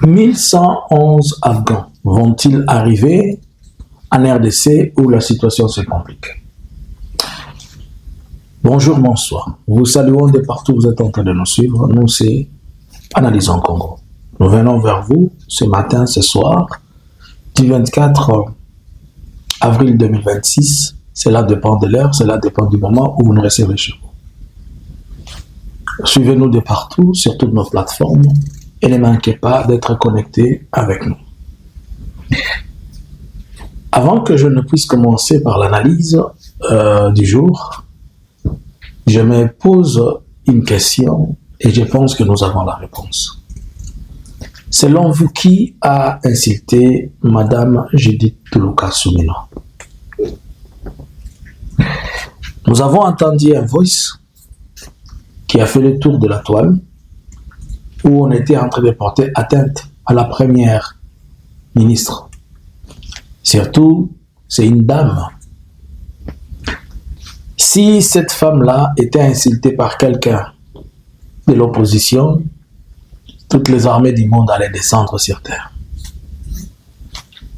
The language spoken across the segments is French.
1111 Afghans vont-ils arriver en RDC où la situation se complique? Bonjour, bonsoir. Vous saluons de partout où vous êtes en train de nous suivre. Nous, c'est Analysons Congo. Nous venons vers vous ce matin, ce soir, du 24 avril 2026. Cela dépend de l'heure, cela dépend du moment où vous nous recevez chez vous. Suivez-nous de partout, sur toutes nos plateformes, et ne manquez pas d'être connectés avec nous. Avant que je ne puisse commencer par l'analyse du jour, je me pose une question et je pense que nous avons la réponse. Selon vous, qui a insulté Madame Judith Tuluka Soumino? Nous avons entendu un voice qui a fait le tour de la toile où on était en train de porter atteinte à la première ministre. Surtout, c'est une dame. Si cette femme-là était insultée par quelqu'un de l'opposition, toutes les armées du monde allaient descendre sur terre.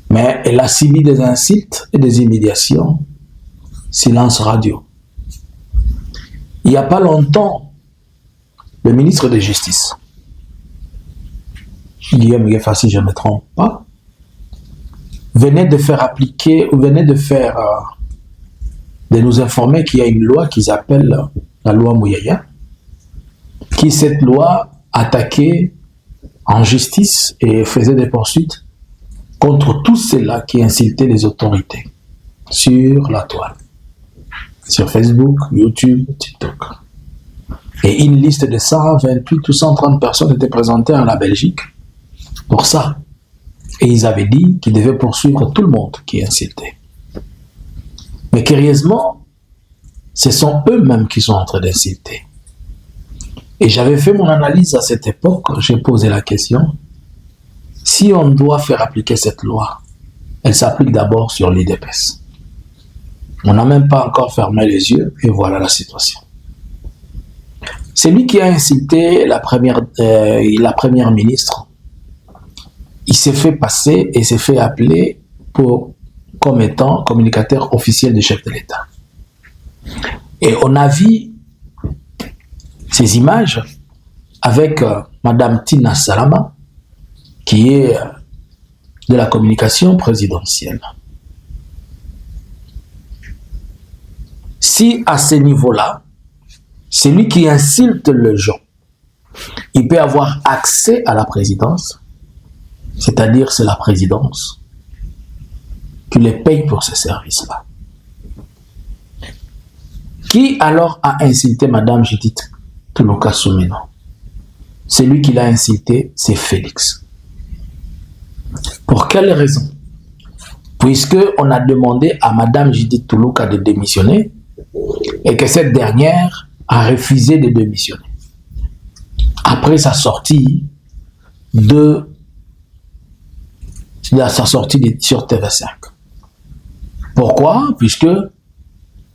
Mais elle a subi des insultes et des humiliations. Silence radio. Il n'y a pas longtemps, le ministre de Justice, Guillaume Gueffa, si je ne me trompe pas, venait de faire appliquer, ou venait de faire, de nous informer qu'il y a une loi qu'ils appellent la loi Mouyaya, qui cette loi attaquait en justice et faisait des poursuites contre tous ceux-là qui insultaient les autorités sur la toile, sur Facebook, YouTube, TikTok. Et une liste de 128 ou 130 personnes était présentée en la Belgique pour ça. Et ils avaient dit qu'ils devaient poursuivre tout le monde qui insultait. Mais curieusement, ce sont eux-mêmes qui sont en train d'insulter. Et j'avais fait mon analyse à cette époque, j'ai posé la question, si on doit faire appliquer cette loi, elle s'applique d'abord sur l'IDPS. On n'a même pas encore fermé les yeux et voilà la situation. C'est lui qui a insulté la première ministre. Il s'est fait passer et s'est fait appeler comme étant communicateur officiel du chef de l'État. Et on a vu ces images avec Madame Tina Salama, qui est de la communication présidentielle. Si à ce niveau-là, celui qui insulte les gens, il peut avoir accès à la présidence, c'est-à-dire c'est la présidence qui les paye pour ce service-là. Qui alors a insulté Madame Judith Tuluka Soumino? Celui qui l'a insulté, c'est Félix. Pour quelle raison? Puisque on a demandé à Madame Judith Tuluka de démissionner et que cette dernière a refusé de démissionner. Après sa sortie sur TV5. Pourquoi? Puisque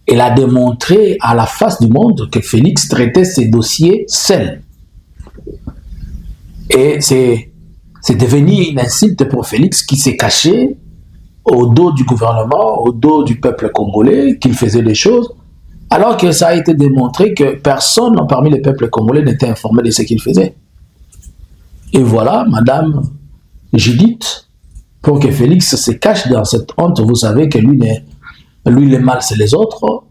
elle a démontré à la face du monde que Félix traitait ses dossiers seul. Et c'est devenu une insulte pour Félix qui s'est caché au dos du gouvernement, au dos du peuple congolais, qu'il faisait des choses, alors que ça a été démontré que personne parmi le peuple congolais n'était informé de ce qu'il faisait. Et voilà, Madame Judith, pour que Félix se cache dans cette honte, vous savez que lui le mal, c'est les autres.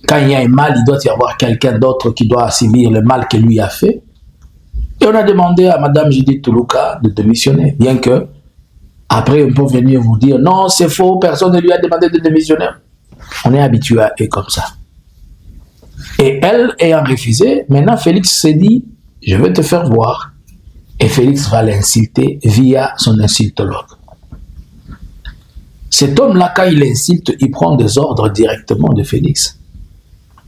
Quand il y a un mal, il doit y avoir quelqu'un d'autre qui doit subir le mal que lui a fait. Et on a demandé à Madame Judith Tuluka de démissionner, bien que après on peut venir vous dire non, c'est faux, personne ne lui a demandé de démissionner. On est habitué à eux comme ça. Et elle ayant refusé, maintenant Félix s'est dit je vais te faire voir. Et Félix va l'insulter via son insultologue. Cet homme-là, quand il insulte, il prend des ordres directement de Félix.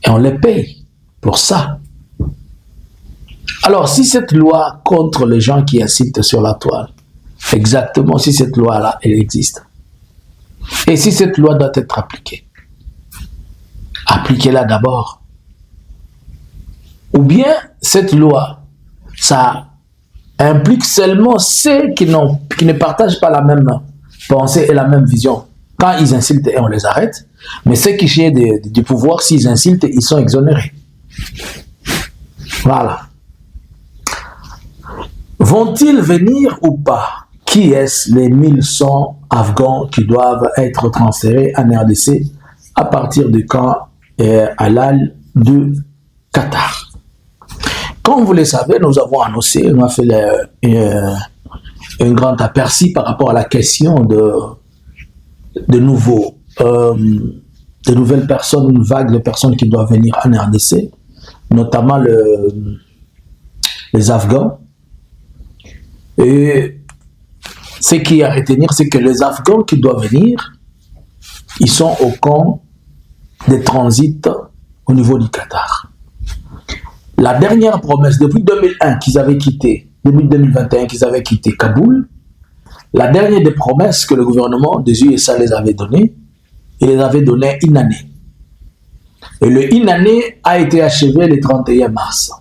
Et on les paye pour ça. Alors, si cette loi contre les gens qui insultent sur la toile, exactement si cette loi-là, elle existe, et si cette loi doit être appliquée, appliquez-la d'abord. Ou bien, cette loi, ça implique seulement ceux qui ne partagent pas la même pensée et la même vision. Quand ils insultent, on les arrête. Mais ceux qui cherchent du pouvoir, s'ils insultent, ils sont exonérés. Voilà. Vont-ils venir ou pas? Qui est-ce les 1100 Afghans qui doivent être transférés en RDC à partir du camp halal du Qatar? Comme vous le savez, nous avons annoncé, on a fait un grand aperçu par rapport à la question de nouvelles personnes, une vague de personnes qui doivent venir en RDC, notamment les Afghans. Et ce qui est à retenir, c'est que les Afghans qui doivent venir, ils sont au camp de transit au niveau du Qatar. La dernière promesse, depuis 2001 qu'ils avaient quitté, depuis 2021 qu'ils avaient quitté Kaboul, la dernière des promesses que le gouvernement des USA les avait données, il les avait données une année. Et le une année a été achevé le 31 mars.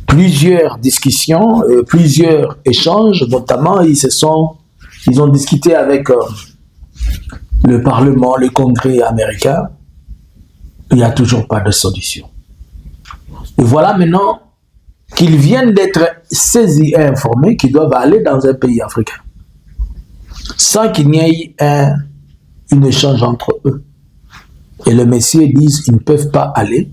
Plusieurs discussions, plusieurs échanges, notamment ils ont discuté avec le Parlement, le Congrès américain. Il n'y a toujours pas de solution. Et voilà maintenant qu'ils viennent d'être saisis et informés qu'ils doivent aller dans un pays africain, sans qu'il n'y ait un échange entre eux. Et les messieurs disent qu'ils ne peuvent pas aller,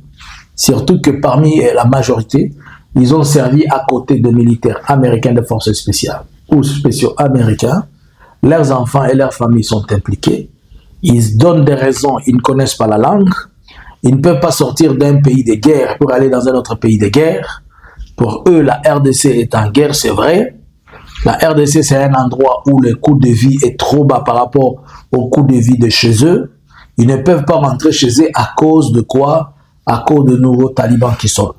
surtout que parmi la majorité, ils ont servi à côté de militaires américains de forces spéciales ou spéciaux américains. Leurs enfants et leurs familles sont impliqués. Ils donnent des raisons, ils ne connaissent pas la langue. Ils ne peuvent pas sortir d'un pays de guerre pour aller dans un autre pays de guerre. Pour eux, la RDC est en guerre, c'est vrai. La RDC, c'est un endroit où le coût de vie est trop bas par rapport au coût de vie de chez eux. Ils ne peuvent pas rentrer chez eux à cause de quoi? À cause de nouveaux talibans qui sont là.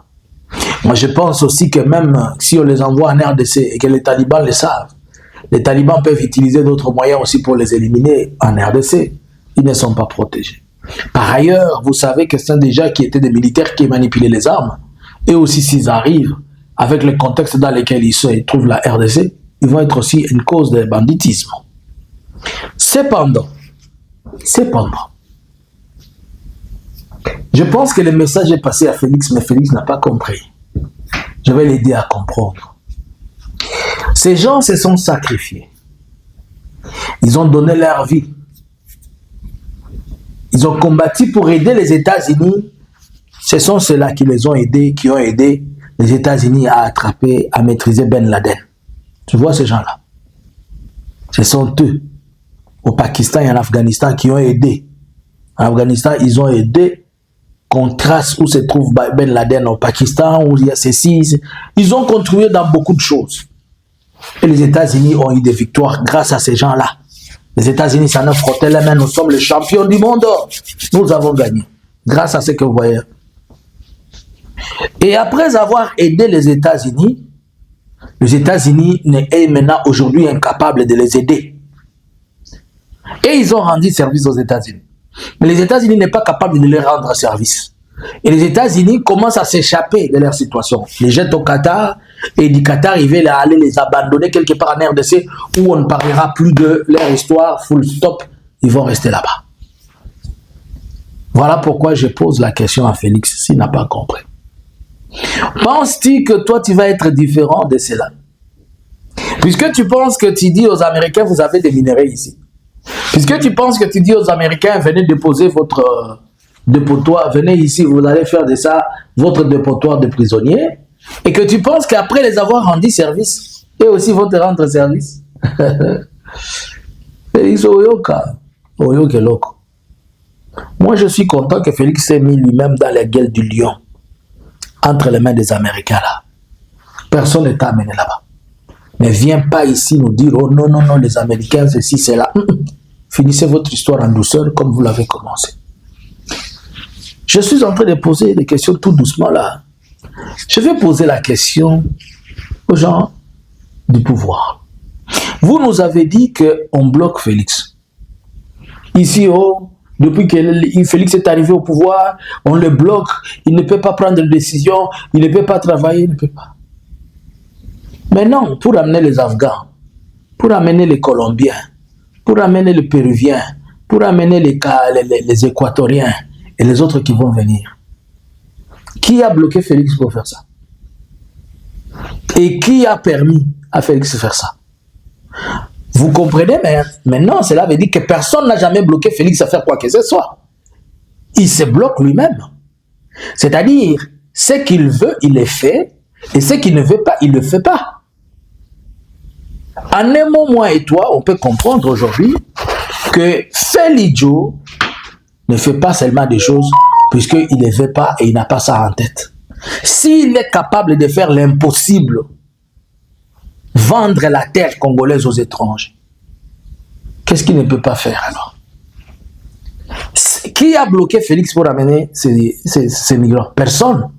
Moi, je pense aussi que même si on les envoie en RDC et que les talibans le savent, les talibans peuvent utiliser d'autres moyens aussi pour les éliminer en RDC. Ils ne sont pas protégés. Par ailleurs, vous savez que c'est déjà qui étaient des militaires qui manipulaient les armes. Et aussi, s'ils arrivent, avec le contexte dans lequel ils se trouvent la RDC, ils vont être aussi une cause de banditisme. Cependant, je pense que le message est passé à Félix, mais Félix n'a pas compris. Je vais l'aider à comprendre. Ces gens se sont sacrifiés. Ils ont donné leur vie. Ils ont combattu pour aider les États-Unis. Ce sont ceux-là qui les ont aidés, qui ont aidé les États-Unis à attraper, à maîtriser Ben Laden. Tu vois ces gens-là? Ce sont eux, au Pakistan et en Afghanistan, qui ont aidé. En Afghanistan, ils ont aidé qu'on trace où se trouve Ben Laden au Pakistan, où il y a ceci. Ils ont contribué dans beaucoup de choses. Et les États-Unis ont eu des victoires grâce à ces gens-là. Les États-Unis, ça nous frottait les mains. Nous sommes les champions du monde. Nous avons gagné. Grâce à ce que vous voyez. Et après avoir aidé les États-Unis est maintenant aujourd'hui incapable de les aider. Et ils ont rendu service aux États-Unis. Mais les États-Unis n'est pas capable de leur rendre service. Et les États-Unis commencent à s'échapper de leur situation. Les jettent au Qatar, et du Qatar, ils veulent aller les abandonner quelque part en RDC où on ne parlera plus de leur histoire, full stop, ils vont rester là-bas. Voilà pourquoi je pose la question à Félix, s'il n'a pas compris. Penses-tu que toi, tu vas être différent de cela? Puisque tu penses que tu dis aux Américains, vous avez des minéraux ici. Puisque tu penses que tu dis aux Américains, venez déposer votre dépotoir, venez ici, vous allez faire de ça votre dépotoir de prisonniers, et que tu penses qu'après les avoir rendu service, eux aussi vont te rendre service. Félix Oyoka, Oyoke Loko. Moi, je suis content que Félix s'est mis lui-même dans la gueule du lion, entre les mains des Américains là. Personne n'est amené là-bas. Ne viens pas ici nous dire, oh non, non, non, les Américains, ceci, c'est là. Finissez votre histoire en douceur comme vous l'avez commencé. Je suis en train de poser des questions tout doucement là. Je vais poser la question aux gens du pouvoir. Vous nous avez dit qu'on bloque Félix. Ici, oh, depuis que Félix est arrivé au pouvoir, on le bloque. Il ne peut pas prendre de décision, il ne peut pas travailler, il ne peut pas. Mais non, pour amener les Afghans, pour amener les Colombiens, pour amener les Péruviens, pour amener les Équatoriens et les autres qui vont venir. Qui a bloqué Félix pour faire ça? Et qui a permis à Félix de faire ça? Vous comprenez, mais maintenant, cela veut dire que personne n'a jamais bloqué Félix à faire quoi que ce soit. Il se bloque lui-même. C'est-à-dire, ce qu'il veut, il le fait, et ce qu'il ne veut pas, il ne le fait pas. En un mot, moi et toi, on peut comprendre aujourd'hui que Félidjo ne fait pas seulement des choses puisqu'il ne les veut pas et il n'a pas ça en tête. S'il est capable de faire l'impossible, vendre la terre congolaise aux étrangers, qu'est-ce qu'il ne peut pas faire alors? Qui a bloqué Félix pour amener ces migrants? Personne.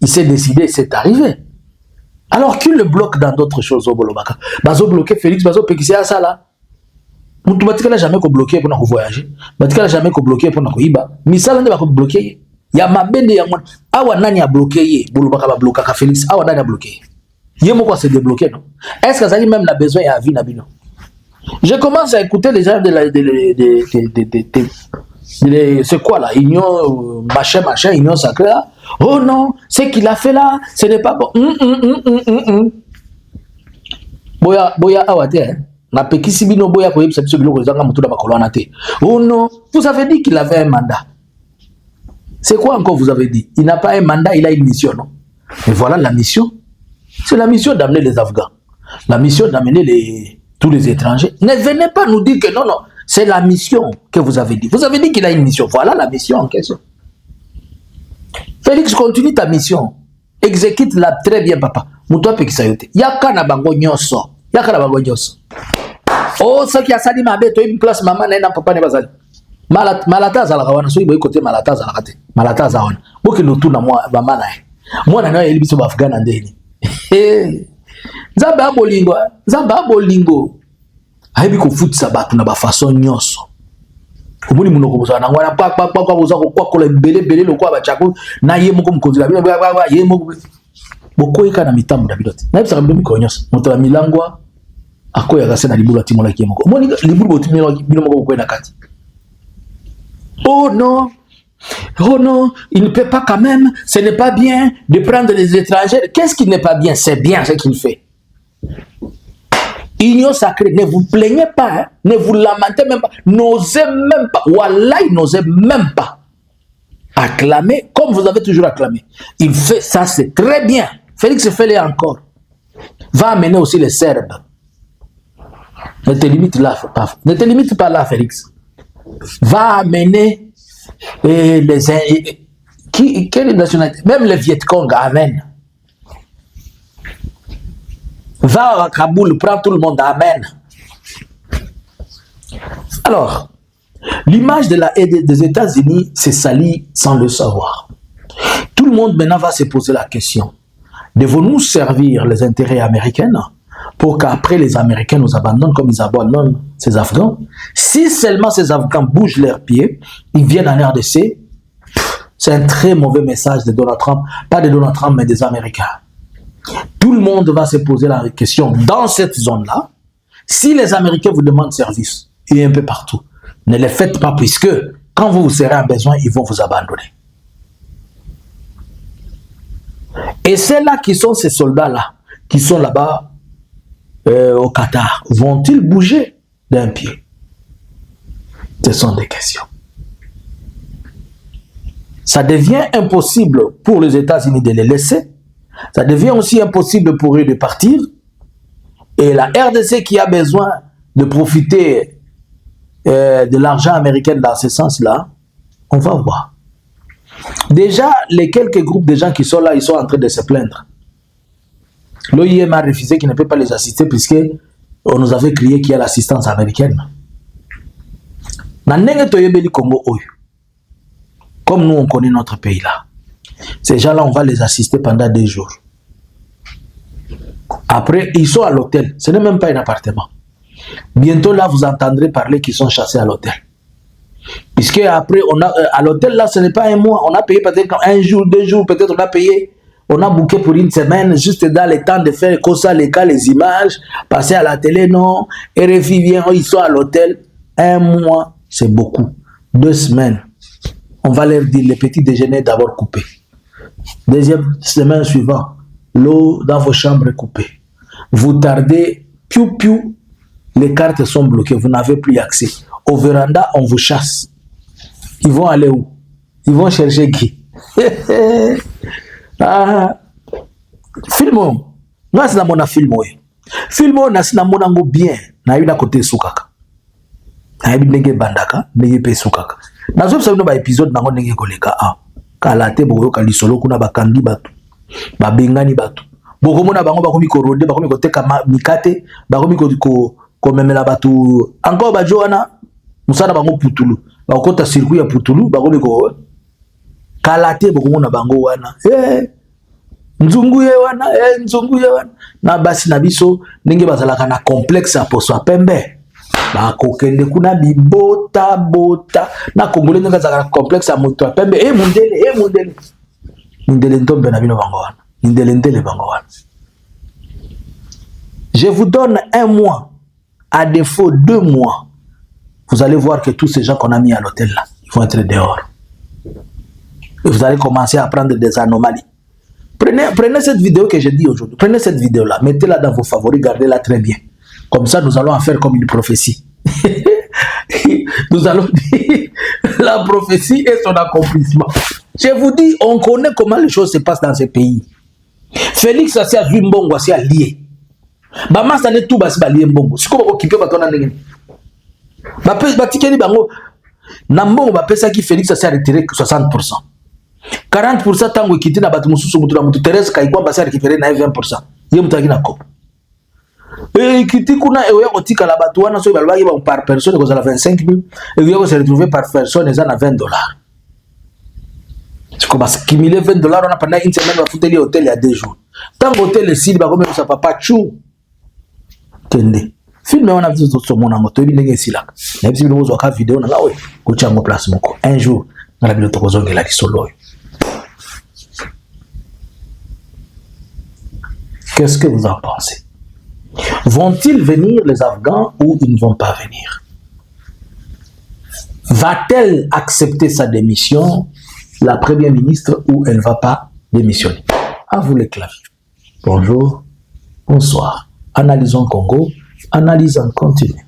Il s'est décidé, c'est arrivé. Alors qu'il le bloque dans d'autres choses au Bolobaka. Bazo bloqué Félix, bazo pekisi à ça là. Moutou n'a jamais bloqué pour nous voyager. Batika n'a jamais bloqué pour nous iba. Misala ne va bloquer. Il y a ma bende ya mwana. Awa nani a bloqué Bolobaka va bloquer Félix. Awa nani a bloqué. Yemo quoi se débloquer non? Est-ce que ça même la besoin à vie nabino? Je commence à écouter les gens c'est quoi là? Union machin, union sacrée là. Oh non, ce qu'il a fait là, ce n'est pas bon. Boya awate, na pekisi bino boya ko yebisa biso biloko zanga mutu da bakolwana te. Oh non, vous avez dit qu'il avait un mandat. C'est quoi encore vous avez dit? Il n'a pas un mandat, il a une mission, non? Mais voilà la mission. C'est la mission d'amener les Afghans. La mission d'amener tous les étrangers. Ne venez pas nous dire que non, non. C'est la mission que vous avez dit. Vous avez dit qu'il a une mission. Voilà la mission en question. Félix, continue ta mission. Exécute-la très bien, papa. Moutoua Pekisayote. Yaka bango nyoso. Yaka na bango nyoso. Oh, ce qui a sali ma bête, une place, maman, n'a papa, n'est pas sali. Malata zalakawana, so iboyi côté malata zalakate. Malata zawana. Boki lotu na maman na. Moi, na ngai elibiso bafghan ndeni. Zamba bolingo. Zamba bolingo. Aibi ko foot sabatu na ba façon nyonso. Omoni munoko boza na ngwana pa boza ko kwa belé lokwa ba chako na ye moko mukonzi la ye moko bokoyika na mitambo na bilote. Na bisa kabilo miko nyonso. Moto la milangwa akoya gase na libulu atimola ki moko. Omoni libulu botimela bino moko ko na kati. Oh non. Oh non, il ne peut pas quand même, ce n'est pas bien de prendre les étrangers. Qu'est-ce qui n'est pas bien? C'est bien ce qu'il fait. Union sacrée, ne vous plaignez pas, hein? Ne vous lamentez même pas, n'osez même pas, Wallahi, n'osez même pas acclamer comme vous avez toujours acclamé. Il fait ça, c'est très bien. Félix fait-le encore. Va amener aussi les Serbes. Ne te limite là, ne te limite pas là, Félix. Va amener quelle nationalité? Même les Viet Cong, amen. Va à Kaboul, prends tout le monde, amen. Alors, l'image des États-Unis s'est salie sans le savoir. Tout le monde maintenant va se poser la question. Devons-nous servir les intérêts américains pour qu'après les Américains nous abandonnent comme ils abandonnent ces Afghans? Si seulement ces Afghans bougent leurs pieds, ils viennent en RDC, c'est un très mauvais message de Donald Trump, pas de Donald Trump mais des Américains. Tout le monde va se poser la question dans cette zone-là. Si les Américains vous demandent service, et un peu partout, ne les faites pas puisque quand vous serez en besoin, ils vont vous abandonner. Et c'est là qui sont ces soldats-là, qui sont là-bas au Qatar. Vont-ils bouger d'un pied? Ce sont des questions. Ça devient impossible pour les États-Unis de les laisser. Ça devient aussi impossible pour eux de partir. Et la RDC qui a besoin de profiter de l'argent américain dans ce sens-là, on va voir. Déjà, les quelques groupes de gens qui sont là, ils sont en train de se plaindre. L'OIM a refusé qu'il ne peut pas les assister puisqu'on nous avait crié qu'il y a l'assistance américaine. Comme nous, on connaît notre pays là. Ces gens-là, on va les assister pendant 2 jours. Après, ils sont à l'hôtel. Ce n'est même pas un appartement. Bientôt là, vous entendrez parler qu'ils sont chassés à l'hôtel. Puisque après, à l'hôtel là, ce n'est pas un mois. On a payé peut-être 1 jour, 2 jours, peut-être on a payé On a booké pour une semaine, juste dans le temps de faire comme ça, les cas, les images, passer à la télé, non. RFI vient, ils sont à l'hôtel. 1 mois, c'est beaucoup. 2 semaines, on va leur dire, le petit déjeuner d'abord coupé. Deuxième semaine suivante, l'eau dans vos chambres est coupée. Vous tardez, piou, les cartes sont bloquées, vous n'avez plus accès. Au véranda, on vous chasse. Ils vont aller où? Ils vont chercher qui? Ah, filmo, moi c'est mon filmo. Filmo na sina monango bien, na yuna côté sukaka. Na yibi ndenge bandaka, ndenge pe sukaka. Na zo sabino ba épisode nango ndenge koleka a. Kala te boyo ka lisolo kuna bakangi batu. Ba bengani batu. Boko mona bango bakomi ko rode, bakomi ko teka mikate, bakomi ko memela batu. Encore ba joana musana bango putulu. Ba kota circuit ya putulu, bakomi ko kalate boko na bango wana nzungu ye wana na basi na biso ndenge bazalaka na complexe poso pembe ba kokende kuna bibota na kongole ndenge bazalaka na complexe ya moto pembe mundele ndombe na bino bango wana ndele bango wana. Je vous donne 1 mois, à défaut 2 mois, vous allez voir que tous ces gens qu'on a mis à l'hôtel là, ils vont être dehors. Et vous allez commencer à prendre des anomalies. Prenez cette vidéo que j'ai dit aujourd'hui. Prenez cette vidéo-là, mettez-la dans vos favoris, gardez-la très bien. Comme ça, nous allons en faire comme une prophétie. Nous allons dire la prophétie et son accomplissement. Je vous dis, on connaît comment les choses se passent dans ce pays. Félix Assia Zumbongo Assia lié. Bama ça n'est tout basi ba lié mbongo. Si ko occupé ba tona ndenge. Ba tikeli bango. Na mbongo ba pesa ki Félix Assia retiré 60%. 40% tango ekiti na batu mususu mutu na mutu Thérèse Kaikwa basi récupérer na 20%. Ye mutaki na kopo. Ekiti kuna ewe ko tika la batu wana so balobaki ba par personne ko za 25 000 et yo ko se retrouver par personne za na $20. C'est comme ça cumuler $20 on a pendant une semaine va foutre les hôtels il y a 2 jours. Tango hôtel ici ba comme ça papa chou. Kende. Film on a vu tout mon ango to ndenge silaka. Na biso bino zo ka vidéo na lawe ko chango place moko. Un jour na la bino to kozongela lisolo. Qu'est-ce que vous en pensez? Vont-ils venir les Afghans ou ils ne vont pas venir? Va-t-elle accepter sa démission, la première ministre, ou elle ne va pas démissionner? À vous les claviers. Bonjour, bonsoir. Analysons Congo, analyse en continu.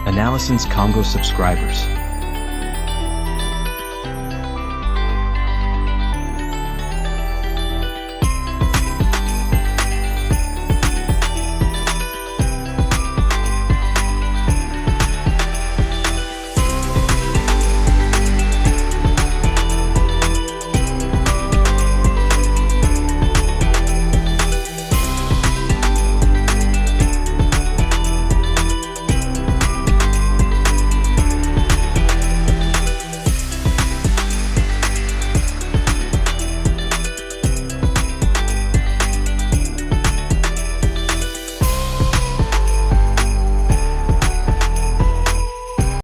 Analysons Congo subscribers.